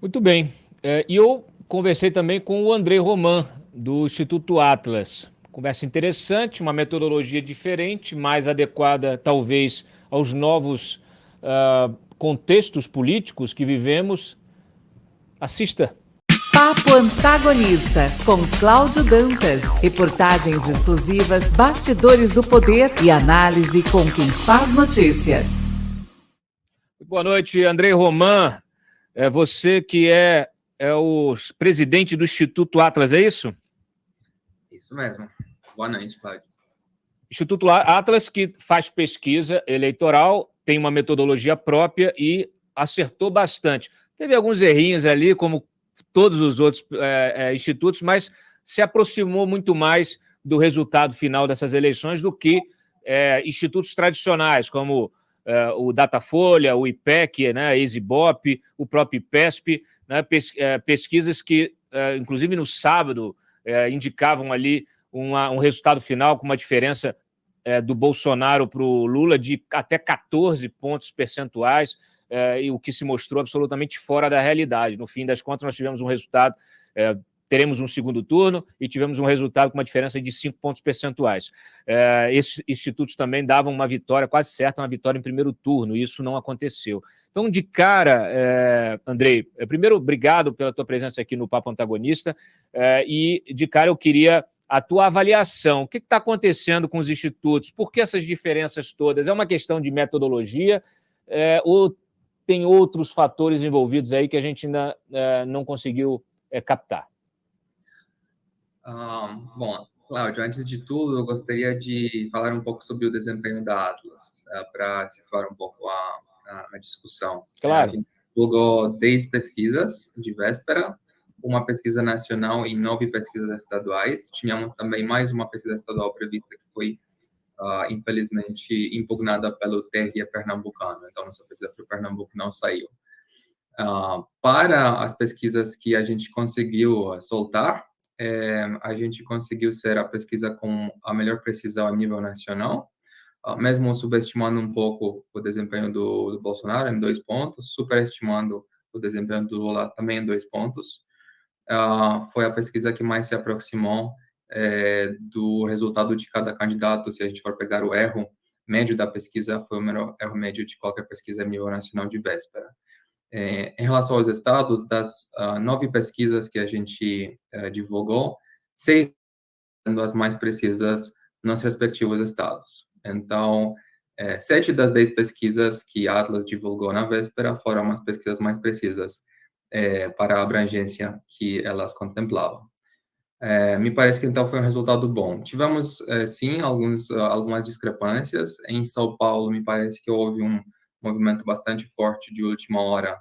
Muito bem. E eu conversei também com o André Roman, do Instituto Atlas. Conversa interessante, uma metodologia diferente, mais adequada, talvez, aos novos contextos políticos que vivemos. Assista. Papo Antagonista, com Cláudio Dantas. Reportagens exclusivas, bastidores do poder e análise com quem faz notícia. Boa noite, André Roman. Você que é o presidente do Instituto Atlas, é isso? Isso mesmo. Boa noite, Cláudio. Instituto Atlas, que faz pesquisa eleitoral, tem uma metodologia própria e acertou bastante. Teve alguns errinhos ali, como todos os outros institutos, mas se aproximou muito mais do resultado final dessas eleições do que institutos tradicionais, como o Datafolha, o IPEC, né, a Exibop, o próprio IPESP, né, pesquisas que, inclusive no sábado, indicavam ali um resultado final com uma diferença do Bolsonaro para o Lula de até 14 pontos percentuais, e o que se mostrou absolutamente fora da realidade. No fim das contas, nós tivemos um resultado, teremos um segundo turno e tivemos um resultado com uma diferença de 5 pontos percentuais. Esses institutos também davam uma vitória quase certa, uma vitória em primeiro turno, e isso não aconteceu. Então, de cara, Andrei, primeiro, obrigado pela tua presença aqui no Papo Antagonista, e de cara eu queria a tua avaliação. O que está acontecendo com os institutos? Por que essas diferenças todas? É uma questão de metodologia ou tem outros fatores envolvidos aí que a gente ainda não conseguiu captar? Bom, Cláudio, antes de tudo, eu gostaria de falar um pouco sobre o desempenho da Atlas, para situar um pouco a discussão. Claro. A gente divulgou 10 pesquisas de véspera, uma pesquisa nacional e 9 pesquisas estaduais. Tínhamos também mais uma pesquisa estadual prevista que foi, infelizmente, impugnada pelo TRE pernambucano. Então, nossa pesquisa para o Pernambuco não saiu. Para as pesquisas que a gente conseguiu soltar, a gente conseguiu ser a pesquisa com a melhor precisão a nível nacional, mesmo subestimando um pouco o desempenho do Bolsonaro em 2 pontos, superestimando o desempenho do Lula também em 2 pontos. Foi a pesquisa que mais se aproximou do resultado de cada candidato. Se a gente for pegar o erro médio da pesquisa, foi o menor erro médio de qualquer pesquisa a nível nacional de véspera. Em relação aos estados, das 9 pesquisas que a gente divulgou, 6 sendo as mais precisas nos respectivos estados. Então, 7 das 10 pesquisas que a Atlas divulgou na véspera foram as pesquisas mais precisas para a abrangência que elas contemplavam. Me parece que, então, foi um resultado bom. Tivemos, sim, algumas discrepâncias. Em São Paulo, me parece que houve um movimento bastante forte de última hora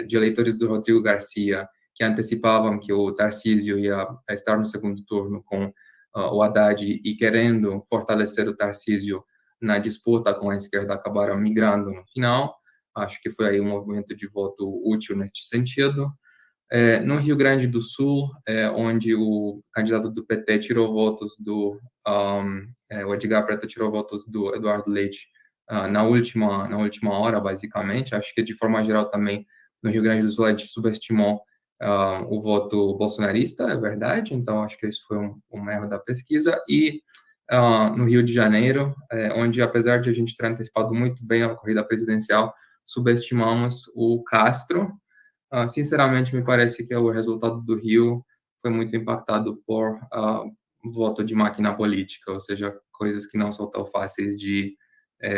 de eleitores do Rodrigo Garcia, que antecipavam que o Tarcísio ia estar no segundo turno com o Haddad e querendo fortalecer o Tarcísio na disputa com a esquerda, acabaram migrando no final. Acho que foi aí um movimento de voto útil neste sentido. No Rio Grande do Sul, onde o candidato do PT tirou votos o Edgar Preto tirou votos do Eduardo Leite na última hora, basicamente. Acho que, de forma geral, também no Rio Grande do Sul, a gente subestimou o voto bolsonarista, é verdade. Então, acho que isso foi um erro da pesquisa. E no Rio de Janeiro, onde, apesar de a gente ter antecipado muito bem a corrida presidencial, subestimamos o Castro. Sinceramente, me parece que o resultado do Rio foi muito impactado por voto de máquina política, ou seja, coisas que não são tão fáceis de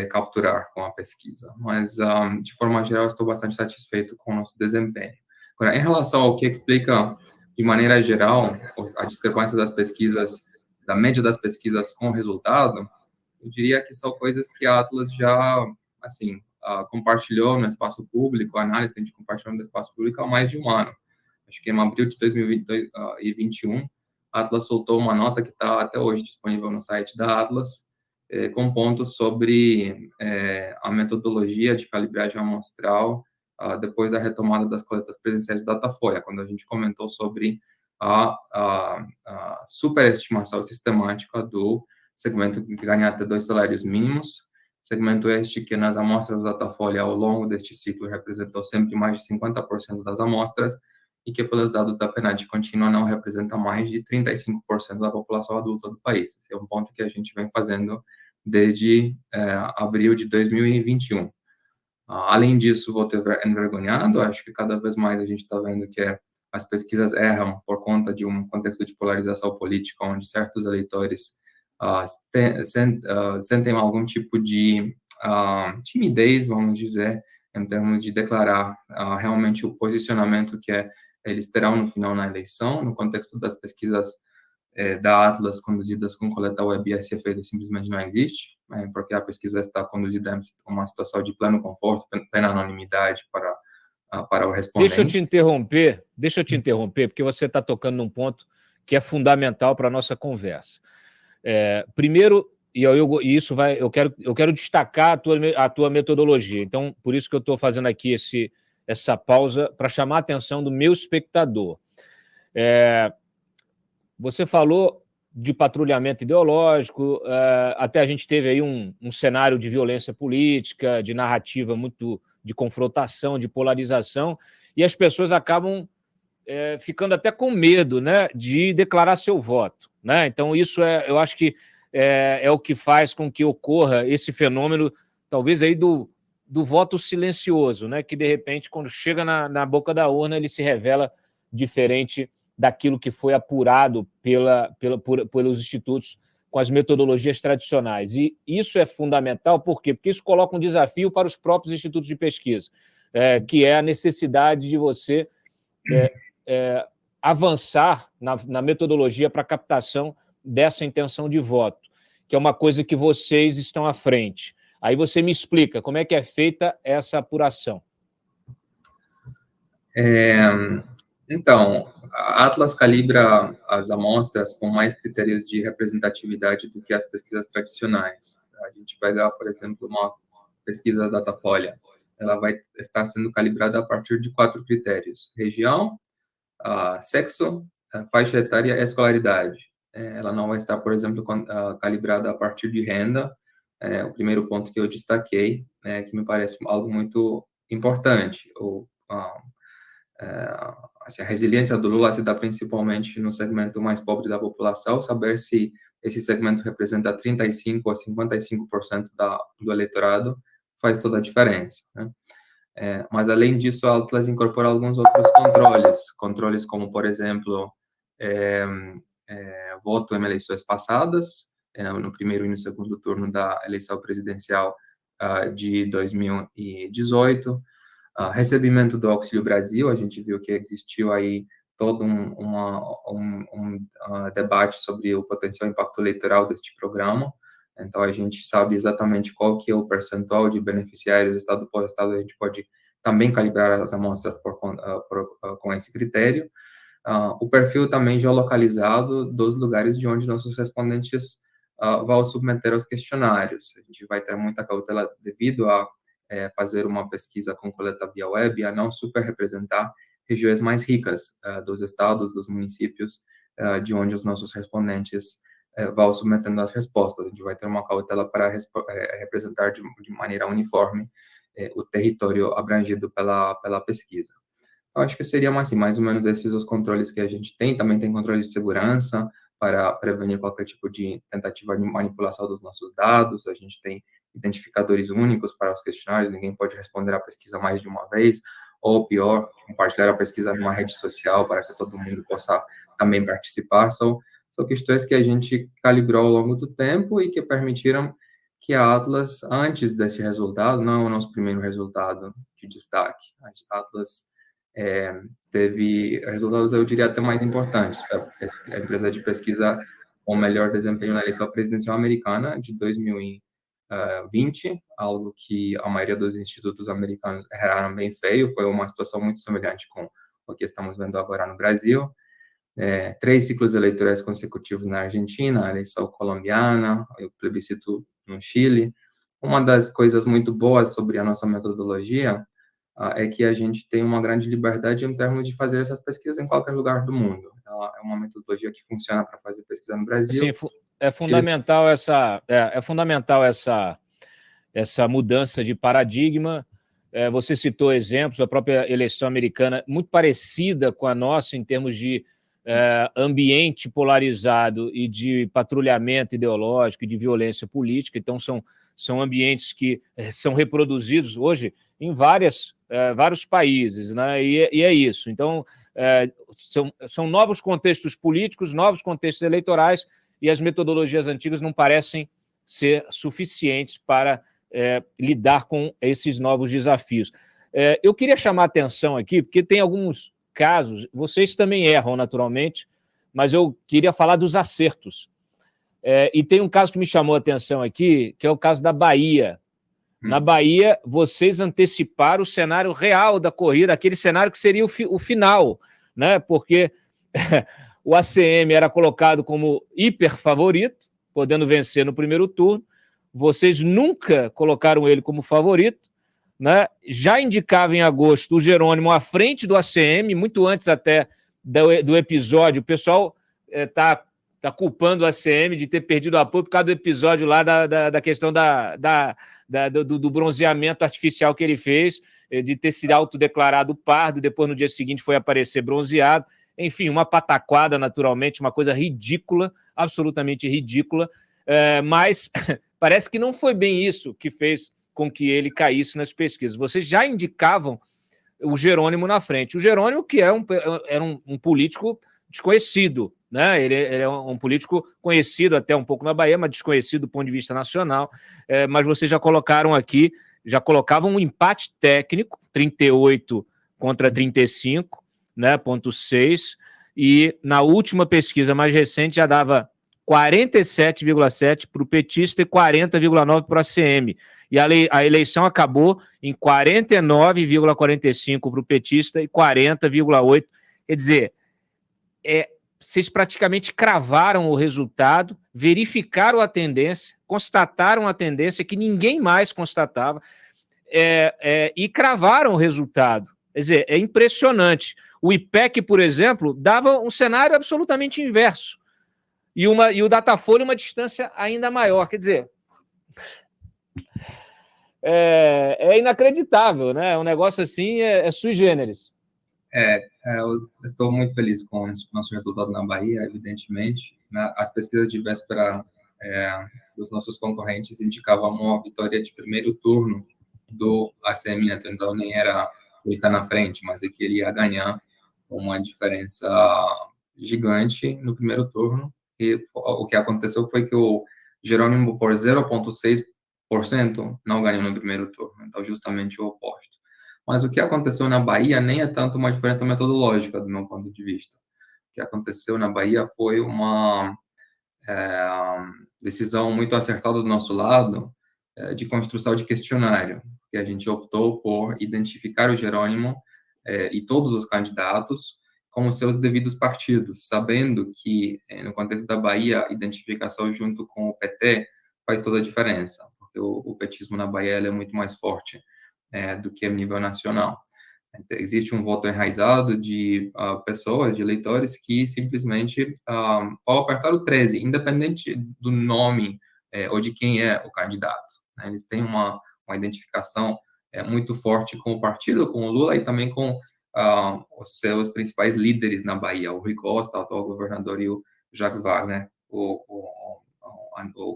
capturar com a pesquisa. Mas, de forma geral, estou bastante satisfeito com o nosso desempenho. Agora, em relação ao que explica, de maneira geral, a discrepância das pesquisas, da média das pesquisas com o resultado, eu diria que são coisas que a Atlas já, assim, compartilhou no espaço público, a análise que a gente compartilhou no espaço público há mais de um ano. Acho que em abril de 2021, a Atlas soltou uma nota que está até hoje disponível no site da Atlas, com pontos sobre a metodologia de calibragem amostral depois da retomada das coletas presenciais de Datafolha, quando a gente comentou sobre a superestimação sistemática do segmento que ganha até 2 salários mínimos, segmento este que nas amostras do Datafolha ao longo deste ciclo representou sempre mais de 50% das amostras e que pelos dados da PNAD contínua não representa mais de 35% da população adulta do país. Esse é um ponto que a gente vem fazendo desde abril de 2021. Além disso, vou ter envergonhado, acho que cada vez mais a gente está vendo que as pesquisas erram por conta de um contexto de polarização política, onde certos eleitores sentem algum tipo de timidez, vamos dizer, em termos de declarar realmente o posicionamento que eles terão no final na eleição, no contexto das pesquisas da Atlas conduzidas com coleta web, esse efeito simplesmente não existe, porque a pesquisa está conduzida em uma situação de pleno conforto, plena anonimidade para o respondente. Deixa eu te interromper, porque você está tocando num ponto que é fundamental para a nossa conversa. Primeiro, eu quero destacar a tua metodologia. Então, por isso que eu estou fazendo aqui essa pausa para chamar a atenção do meu espectador. Você falou de patrulhamento ideológico, até a gente teve aí um cenário de violência política, de narrativa muito de confrontação, de polarização, e as pessoas acabam ficando até com medo, né, de declarar seu voto, né? Então, isso eu acho que é o que faz com que ocorra esse fenômeno, talvez aí do voto silencioso, né, que de repente, quando chega na boca da urna, ele se revela diferente daquilo que foi apurado pelos institutos com as metodologias tradicionais. E isso é fundamental, por quê? Porque isso coloca um desafio para os próprios institutos de pesquisa, que é a necessidade de você avançar na metodologia para a captação dessa intenção de voto, que é uma coisa que vocês estão à frente. Aí você me explica como é que é feita essa apuração. Então, a Atlas calibra as amostras com mais critérios de representatividade do que as pesquisas tradicionais. A gente pegar, por exemplo, uma pesquisa Datafolha, ela vai estar sendo calibrada a partir de 4 critérios: região, sexo, faixa etária e escolaridade. Ela não vai estar, por exemplo, calibrada a partir de renda. O primeiro ponto que eu destaquei, que me parece algo muito importante. Assim, a resiliência do Lula se dá principalmente no segmento mais pobre da população, saber se esse segmento representa 35% ou 55% do eleitorado faz toda a diferença, né? Mas, além disso, a Atlas incorpora alguns outros controles como, por exemplo, voto em eleições passadas, no primeiro e no segundo turno da eleição presidencial de 2018, recebimento do Auxílio Brasil. A gente viu que existiu aí todo um debate sobre o potencial impacto eleitoral deste programa. Então, a gente sabe exatamente qual que é o percentual de beneficiários estado por estado. A gente pode também calibrar as amostras com esse critério. O perfil também geolocalizado dos lugares de onde nossos respondentes vão submeter aos questionários. A gente vai ter muita cautela devido a fazer uma pesquisa com coleta via web, a não super representar regiões mais ricas dos estados, dos municípios, de onde os nossos respondentes vão submetendo as respostas. A gente vai ter uma cautela para representar de maneira uniforme o território abrangido pela pesquisa. Eu acho que seriam, assim, mais ou menos esses os controles que a gente tem. Também tem controles de segurança para prevenir qualquer tipo de tentativa de manipulação dos nossos dados. A gente tem identificadores únicos para os questionários, ninguém pode responder a pesquisa mais de uma vez, ou pior, compartilhar a pesquisa numa rede social para que todo mundo possa também participar. São questões que a gente calibrou ao longo do tempo e que permitiram que a Atlas, antes desse resultado, não é o nosso primeiro resultado de destaque, a Atlas teve resultados, eu diria, até mais importantes. A empresa de pesquisa com melhor desempenho na eleição presidencial americana de 2020, algo que a maioria dos institutos americanos erraram bem feio. Foi uma situação muito semelhante com o que estamos vendo agora no Brasil. 3 ciclos eleitorais consecutivos na Argentina, a eleição colombiana, o plebiscito no Chile. Uma das coisas muito boas sobre a nossa metodologia é que a gente tem uma grande liberdade em termos de fazer essas pesquisas em qualquer lugar do mundo. Ela é uma metodologia que funciona para fazer pesquisa no Brasil. Sim, é fundamental essa mudança de paradigma. Você citou exemplos, a própria eleição americana, muito parecida com a nossa em termos de ambiente polarizado e de patrulhamento ideológico e de violência política. Então, são ambientes que são reproduzidos hoje em vários países, né? E é isso. Então, são novos contextos políticos, novos contextos eleitorais, e as metodologias antigas não parecem ser suficientes para lidar com esses novos desafios. Eu queria chamar a atenção aqui, porque tem alguns casos, vocês também erram naturalmente, mas eu queria falar dos acertos. E tem um caso que me chamou a atenção aqui, que é o caso da Bahia. Na Bahia, vocês anteciparam o cenário real da corrida, aquele cenário que seria o final, né? Porque o ACM era colocado como hiper favorito, podendo vencer no primeiro turno. Vocês nunca colocaram ele como favorito, né? Já indicava em agosto o Jerônimo à frente do ACM, muito antes até do episódio. O pessoal está culpando o ACM de ter perdido o apoio por causa do episódio lá da questão do bronzeamento artificial que ele fez, de ter se autodeclarado pardo, depois no dia seguinte foi aparecer bronzeado. Enfim, uma pataquada, naturalmente, uma coisa ridícula, absolutamente ridícula, mas parece que não foi bem isso que fez com que ele caísse nas pesquisas. Vocês já indicavam o Jerônimo na frente. O Jerônimo, que era um político desconhecido, né? Ele é um político conhecido até um pouco na Bahia, mas desconhecido do ponto de vista nacional. Mas vocês já colocaram aqui, já colocavam um empate técnico, 38 contra 35, né, 0,6, e na última pesquisa mais recente já dava 47,7% para o petista e 40,9% para o ACM. E a eleição acabou em 49,45% para o petista e 40,8%. Quer dizer, vocês praticamente cravaram o resultado, verificaram a tendência, constataram a tendência que ninguém mais constatava, e cravaram o resultado. Quer dizer, é impressionante. O IPEC, por exemplo, dava um cenário absolutamente inverso. E o Datafolha uma distância ainda maior. Quer dizer, é inacreditável, né? Um negócio assim é sui generis. Eu estou muito feliz com o nosso resultado na Bahia, evidentemente. As pesquisas de véspera dos nossos concorrentes indicavam uma vitória de primeiro turno do ACM, então nem era ele estar na frente, mas é que ele ia ganhar uma diferença gigante no primeiro turno. E o que aconteceu foi que o Jerônimo, por 0,6%, não ganhou no primeiro turno. Então, justamente o oposto. Mas o que aconteceu na Bahia nem é tanto uma diferença metodológica, do meu ponto de vista. O que aconteceu na Bahia foi uma decisão muito acertada do nosso lado de construção de questionário, que a gente optou por identificar o Jerônimo e todos os candidatos como seus devidos partidos, sabendo que, no contexto da Bahia, a identificação junto com o PT faz toda a diferença, porque o petismo na Bahia é muito mais forte do que a nível nacional. Existe um voto enraizado de pessoas, de eleitores, que simplesmente, ao apertar o 13, independente do nome ou de quem é o candidato, né, eles têm uma identificação muito forte com o partido, com o Lula e também com os seus principais líderes na Bahia, o Rui Costa, o atual governador, e o Jacques Wagner, o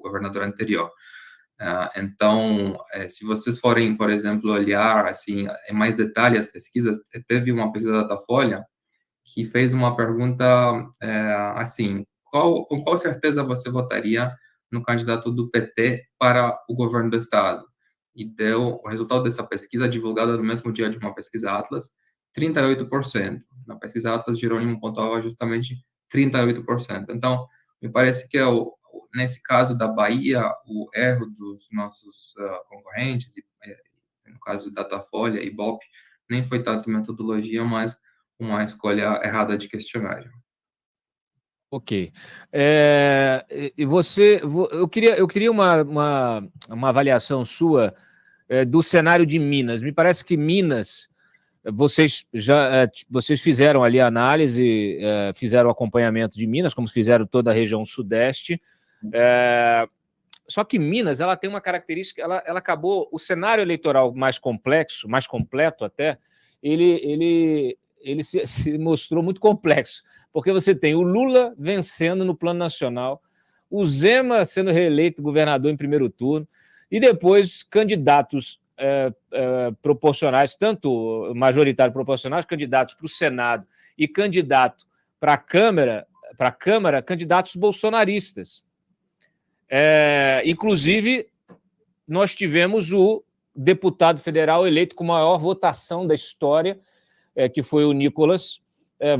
governador anterior. Então, se vocês forem, por exemplo, olhar assim, em mais detalhe as pesquisas, teve uma pesquisa da Datafolha que fez uma pergunta assim, com qual certeza você votaria no candidato do PT para o governo do estado? E deu o resultado dessa pesquisa, divulgada no mesmo dia de uma pesquisa Atlas, 38%. Na pesquisa Atlas, Jerônimo pontuava justamente 38%. Então, me parece que nesse caso da Bahia, o erro dos nossos concorrentes, no caso da Datafolha e Ibope, nem foi tanto metodologia, mas uma escolha errada de questionário. Ok. Eu queria uma avaliação sua do cenário de Minas. Me parece que Minas, vocês fizeram ali a análise, fizeram o acompanhamento de Minas, como fizeram toda a região sudeste. Só que Minas, ela tem uma característica, ela acabou, o cenário eleitoral mais complexo, mais completo até, ele se mostrou muito complexo, porque você tem o Lula vencendo no plano nacional, o Zema sendo reeleito governador em primeiro turno, e depois candidatos proporcionais, tanto majoritário proporcionais, candidatos para o Senado e candidato para a Câmara, candidatos bolsonaristas. Inclusive, nós tivemos o deputado federal eleito com maior votação da história, que foi o Nicolas, a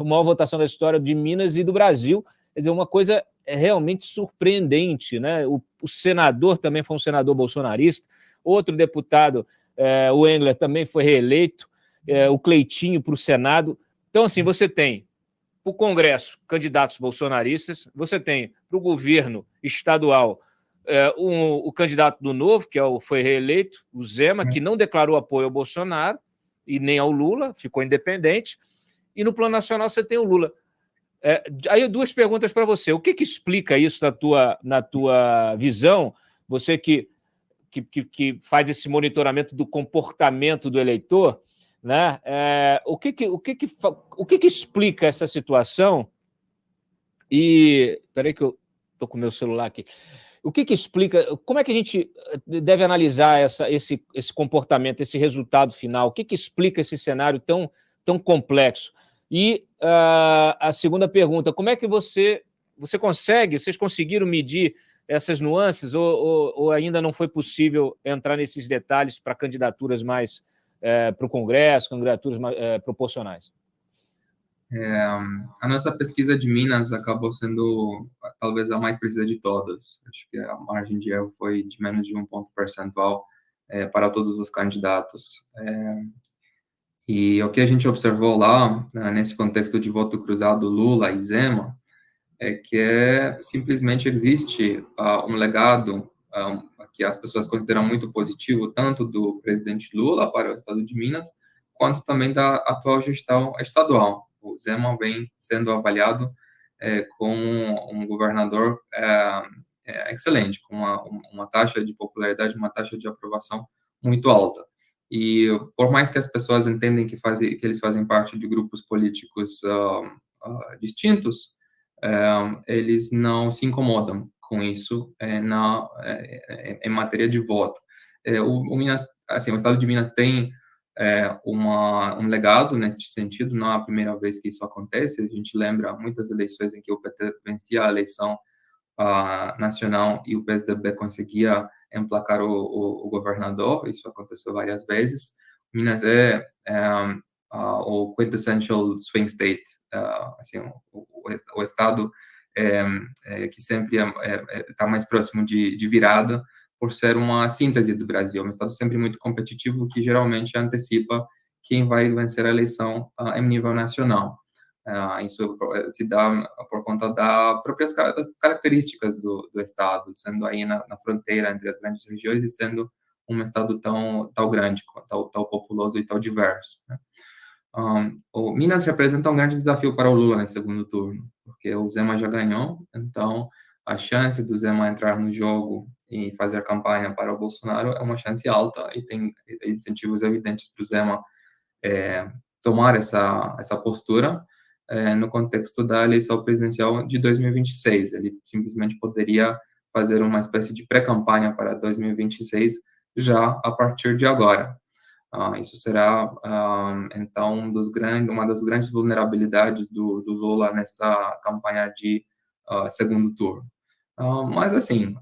maior votação da história de Minas e do Brasil. Quer dizer, uma coisa realmente surpreendente, né? O senador também foi um senador bolsonarista, outro deputado, o Engler, também foi reeleito, o Cleitinho para o Senado. Então, assim, você tem para o Congresso candidatos bolsonaristas, você tem para o governo estadual o candidato do Novo, que foi reeleito, o Zema, que não declarou apoio ao Bolsonaro e nem ao Lula, ficou independente, e no plano nacional você tem o Lula. Aí duas perguntas para você. O que explica isso na tua visão? Você que faz esse monitoramento do comportamento do eleitor, né? O que explica essa situação? E peraí que eu estou com o meu celular aqui. O que explica? Como é que a gente deve analisar esse comportamento, esse resultado final? O que explica esse cenário tão complexo? E a segunda pergunta: como é que vocês conseguiram medir essas nuances ou ainda não foi possível entrar nesses detalhes para candidaturas mais para o Congresso, candidaturas proporcionais? A nossa pesquisa de Minas acabou sendo talvez a mais precisa de todas. Acho que a margem de erro foi de menos de 1 ponto percentual para todos os candidatos. E o que a gente observou lá, nesse contexto de voto cruzado Lula e Zema, é que simplesmente existe um legado que as pessoas consideram muito positivo, tanto do presidente Lula para o estado de Minas, quanto também da atual gestão estadual. O Zema vem sendo avaliado como um governador excelente, com uma taxa de popularidade, uma taxa de aprovação muito alta. E por mais que as pessoas entendem que eles fazem parte de grupos políticos distintos, eles não se incomodam com isso em matéria de voto. Minas, assim, o estado de Minas tem um legado nesse sentido, não é a primeira vez que isso acontece. A gente lembra muitas eleições em que o PT vencia a eleição nacional e o PSDB conseguia emplacar o governador. Isso aconteceu várias vezes. Minas é o quintessential swing state, assim, o estado que sempre está mais próximo de virada, por ser uma síntese do Brasil, um estado sempre muito competitivo que geralmente antecipa quem vai vencer a eleição em nível nacional. Isso se dá por conta das características do estado, sendo aí na fronteira entre as grandes regiões e sendo um estado tão grande, tão populoso e tão diverso, né? O Minas representa um grande desafio para o Lula nesse segundo turno, porque o Zema já ganhou, então a chance do Zema entrar no jogo e fazer campanha para o Bolsonaro é uma chance alta e tem incentivos evidentes para o Zema tomar essa postura no contexto da eleição presidencial de 2026. Ele simplesmente poderia fazer uma espécie de pré-campanha para 2026 já a partir de agora. Isso será, então, uma das grandes vulnerabilidades do Lula nessa campanha de segundo turno. Mas, assim,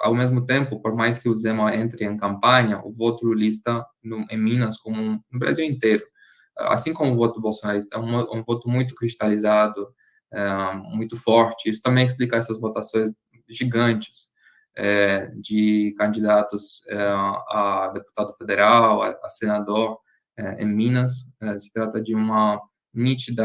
ao mesmo tempo, por mais que o Zema entre em campanha, o voto lulista em Minas, como no Brasil inteiro, assim como o voto bolsonarista, é um voto muito cristalizado, muito forte. Isso também explica essas votações gigantes de candidatos a deputado federal, a senador em Minas. Se trata de uma nítida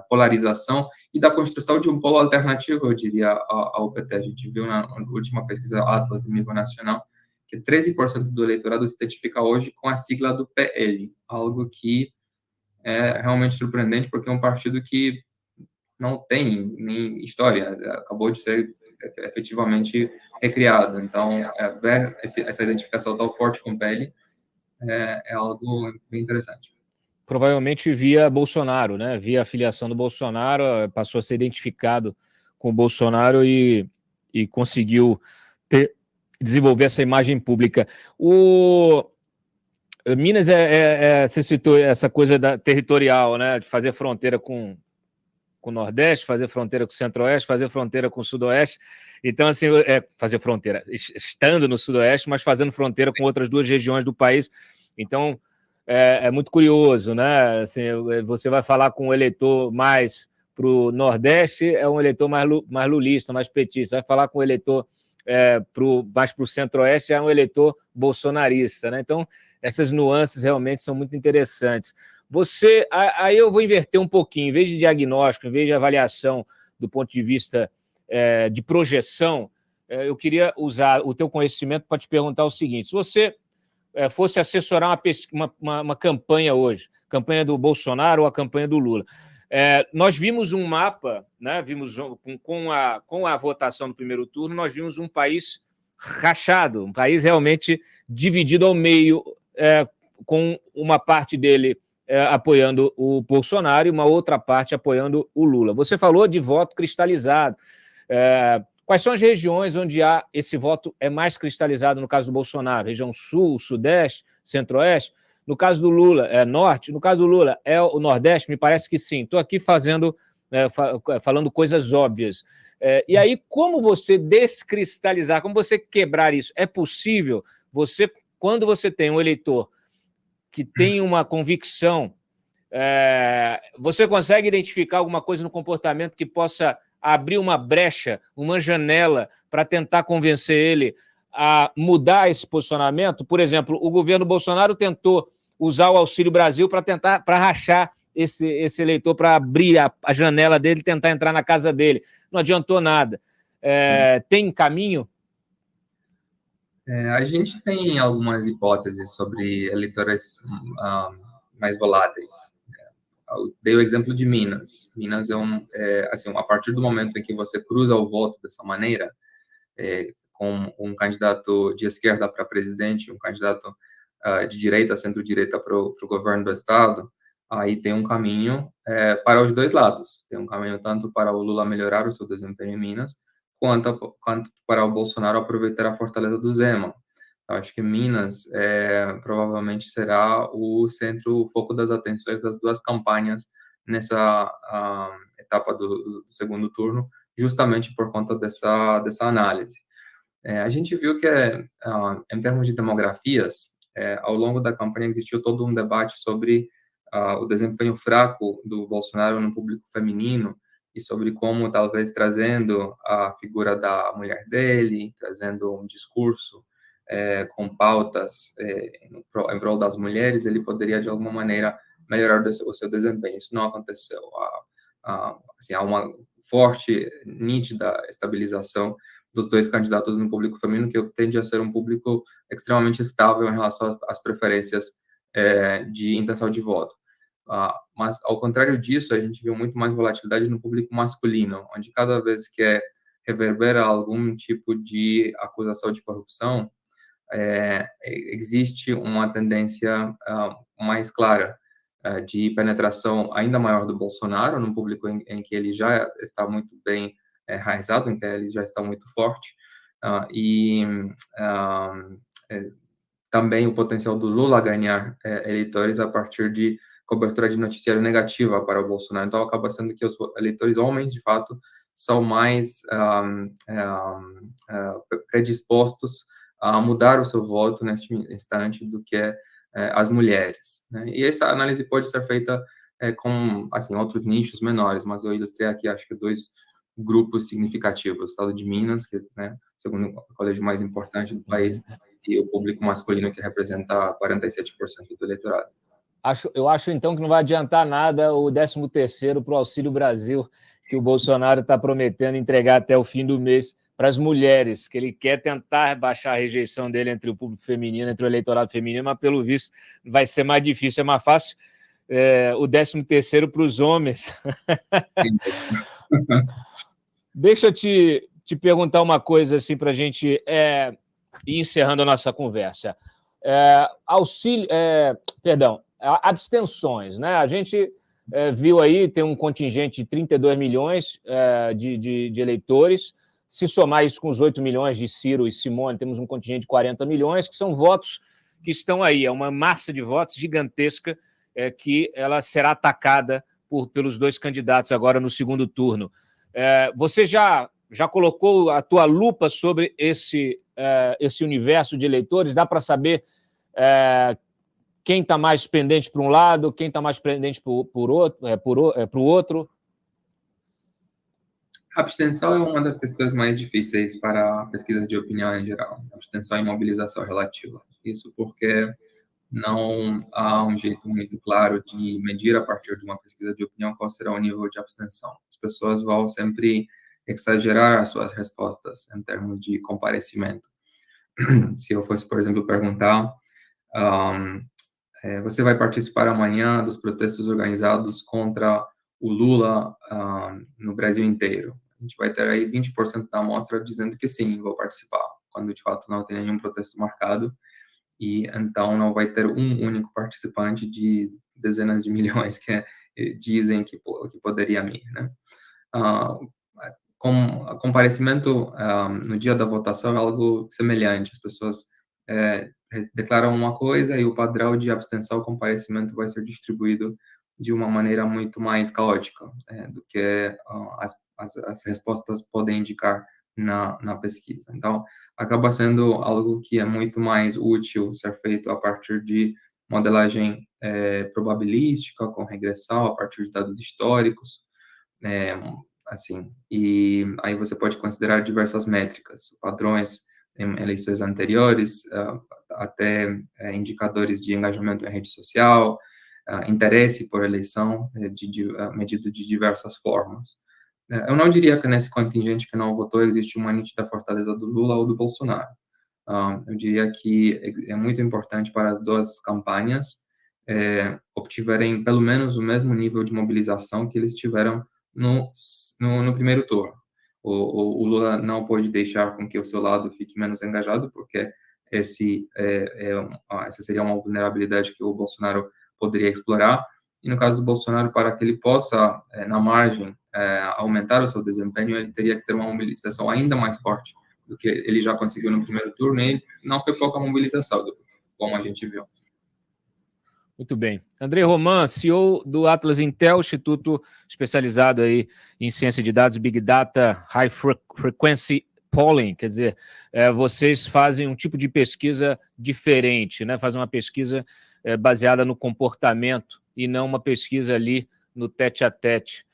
polarização e da construção de um polo alternativo, eu diria, ao PT. A gente viu na última pesquisa Atlas em nível nacional que 13% do eleitorado se identifica hoje com a sigla do PL, algo que é realmente surpreendente, porque é um partido que não tem nem história, acabou de ser efetivamente recriado. Então, ver essa identificação tão forte com pele é algo bem interessante. Provavelmente via Bolsonaro, né? Via a filiação do Bolsonaro, passou a ser identificado com o Bolsonaro e conseguiu desenvolver essa imagem pública. Minas, você citou essa coisa territorial, né? De fazer fronteira com o Nordeste, fazer fronteira com o Centro-Oeste, fazer fronteira com o Sudoeste. Então, assim, fazer fronteira, estando no Sudoeste, mas fazendo fronteira com outras duas regiões do país. Então, é muito curioso, né? Assim, você vai falar com um eleitor mais para o Nordeste, é um eleitor mais lulista, mais petista. Vai falar com o eleitor mais para o Centro-Oeste, é um eleitor bolsonarista, né? Então, essas nuances realmente são muito interessantes. Aí eu vou inverter um pouquinho, em vez de diagnóstico, em vez de avaliação do ponto de vista de projeção, eu queria usar o teu conhecimento para te perguntar o seguinte: se você fosse assessorar uma campanha hoje, campanha do Bolsonaro ou a campanha do Lula, nós vimos um mapa, né? Com a votação no primeiro turno, nós vimos um país rachado, um país realmente dividido ao meio, com uma parte dele apoiando o Bolsonaro e uma outra parte apoiando o Lula. Você falou de voto cristalizado. Quais são as regiões onde há esse voto mais cristalizado no caso do Bolsonaro? Região Sul, Sudeste, Centro-Oeste? No caso do Lula, é Norte? No caso do Lula, é o Nordeste? Me parece que sim. Estou aqui falando coisas óbvias. E aí, como você descristalizar, como você quebrar isso? É possível quando você tem um eleitor que tem uma convicção, você consegue identificar alguma coisa no comportamento que possa abrir uma brecha, uma janela para tentar convencer ele a mudar esse posicionamento? Por exemplo, o governo Bolsonaro tentou usar o Auxílio Brasil para rachar esse eleitor, para abrir a janela dele, tentar entrar na casa dele. Não adiantou nada. Tem caminho? A gente tem algumas hipóteses sobre eleitores mais voláteis. Eu dei o exemplo de Minas. Minas assim, a partir do momento em que você cruza o voto dessa maneira, com um candidato de esquerda para presidente, um candidato de direita, centro-direita para o governo do estado, aí tem um caminho para os dois lados. Tem um caminho tanto para o Lula melhorar o seu desempenho em Minas, quanto para o Bolsonaro aproveitar a fortaleza do Zema. Eu acho que Minas provavelmente será o centro, o foco das atenções das duas campanhas nessa etapa do segundo turno, justamente por conta dessa análise. A gente viu que, em termos de demografias, ao longo da campanha existiu todo um debate sobre o desempenho fraco do Bolsonaro no público feminino, e sobre como, talvez, trazendo a figura da mulher dele, trazendo um discurso com pautas em prol das mulheres, ele poderia, de alguma maneira, melhorar o seu desempenho. Isso não aconteceu. Assim, há uma forte, nítida estabilização dos dois candidatos no público feminino, que tende a ser um público extremamente estável em relação às preferências de intenção de voto. Mas, ao contrário disso, a gente viu muito mais volatilidade no público masculino, onde cada vez que reverbera algum tipo de acusação de corrupção, existe uma tendência mais clara de penetração ainda maior do Bolsonaro, num público em que ele já está muito bem enraizado, em que ele já está muito forte, também o potencial do Lula ganhar eleitores a partir de cobertura de noticiário negativa para o Bolsonaro. Então, acaba sendo que os eleitores homens, de fato, são mais predispostos a mudar o seu voto neste instante do que as mulheres, né? E essa análise pode ser feita com, assim, outros nichos menores, mas eu ilustrei aqui, acho que, dois grupos significativos: o estado de Minas, que, né, segundo o colégio mais importante do país, e o público masculino, que representa 47% do eleitorado. Eu acho, então, que não vai adiantar nada o 13º para o Auxílio Brasil, que o Bolsonaro está prometendo entregar até o fim do mês para as mulheres, que ele quer tentar baixar a rejeição dele entre o público feminino, entre o eleitorado feminino, mas, pelo visto, vai ser mais difícil. É mais fácil o 13º para os homens. Deixa eu te te perguntar uma coisa assim para a gente ir encerrando a nossa conversa. Abstenções, né? A gente viu aí, tem um contingente de 32 milhões de eleitores. Se somar isso com os 8 milhões de Ciro e Simone, temos um contingente de 40 milhões, que são votos que estão aí. É uma massa de votos gigantesca que ela será atacada pelos dois candidatos agora no segundo turno. Você já colocou a tua lupa sobre esse universo de eleitores? Dá para saber quem está mais pendente para um lado, quem está mais pendente para o outro? A abstenção é uma das questões mais difíceis para pesquisas de opinião em geral. Abstenção e mobilização relativa. Isso porque não há um jeito muito claro de medir a partir de uma pesquisa de opinião qual será o nível de abstenção. As pessoas vão sempre exagerar as suas respostas em termos de comparecimento. Se eu fosse, por exemplo, perguntar você vai participar amanhã dos protestos organizados contra o Lula no Brasil inteiro? A gente vai ter aí 20% da amostra dizendo que sim, vou participar, quando de fato não tem nenhum protesto marcado, e então não vai ter um único participante de dezenas de milhões que dizem que poderia ir, né? Comparecimento no dia da votação é algo semelhante. As pessoas declaram uma coisa e o padrão de abstenção, comparecimento vai ser distribuído de uma maneira muito mais caótica do que as respostas podem indicar na pesquisa. Então, acaba sendo algo que é muito mais útil ser feito a partir de modelagem probabilística, com regressão, a partir de dados históricos, assim, e aí você pode considerar diversas métricas, padrões em eleições anteriores, até indicadores de engajamento em rede social, interesse por eleição, medido de diversas formas. Eu não diria que nesse contingente que não votou existe uma nítida fortaleza do Lula ou do Bolsonaro. Eu diria que é muito importante para as duas campanhas obtiverem pelo menos o mesmo nível de mobilização que eles tiveram no primeiro turno. O Lula não pode deixar com que o seu lado fique menos engajado, porque essa seria uma vulnerabilidade que o Bolsonaro poderia explorar. E no caso do Bolsonaro, para que ele possa, na margem, aumentar o seu desempenho, ele teria que ter uma mobilização ainda mais forte do que ele já conseguiu no primeiro turno, e não foi pouca mobilização, como a gente viu. Muito bem. André Roman, CEO do Atlas Intel, instituto especializado aí em ciência de dados, Big Data, High Frequency Polling, quer dizer, vocês fazem um tipo de pesquisa diferente, né? Fazem uma pesquisa baseada no comportamento e não uma pesquisa ali no tete-a-tete.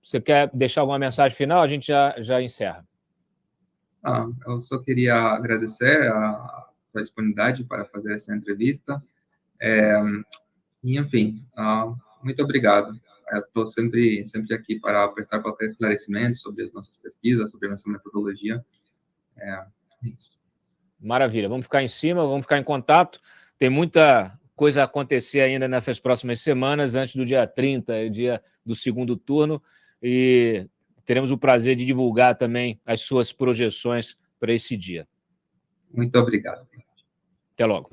Você quer deixar alguma mensagem final? A gente já encerra. Eu só queria agradecer a sua disponibilidade para fazer essa entrevista. E, enfim, muito obrigado. Eu estou sempre aqui para prestar qualquer esclarecimento sobre as nossas pesquisas, sobre a nossa metodologia. Isso. Maravilha. Vamos ficar em cima, vamos ficar em contato. Tem muita coisa a acontecer ainda nessas próximas semanas, antes do dia 30, dia do segundo turno, e teremos o prazer de divulgar também as suas projeções para esse dia. Muito obrigado. Até logo.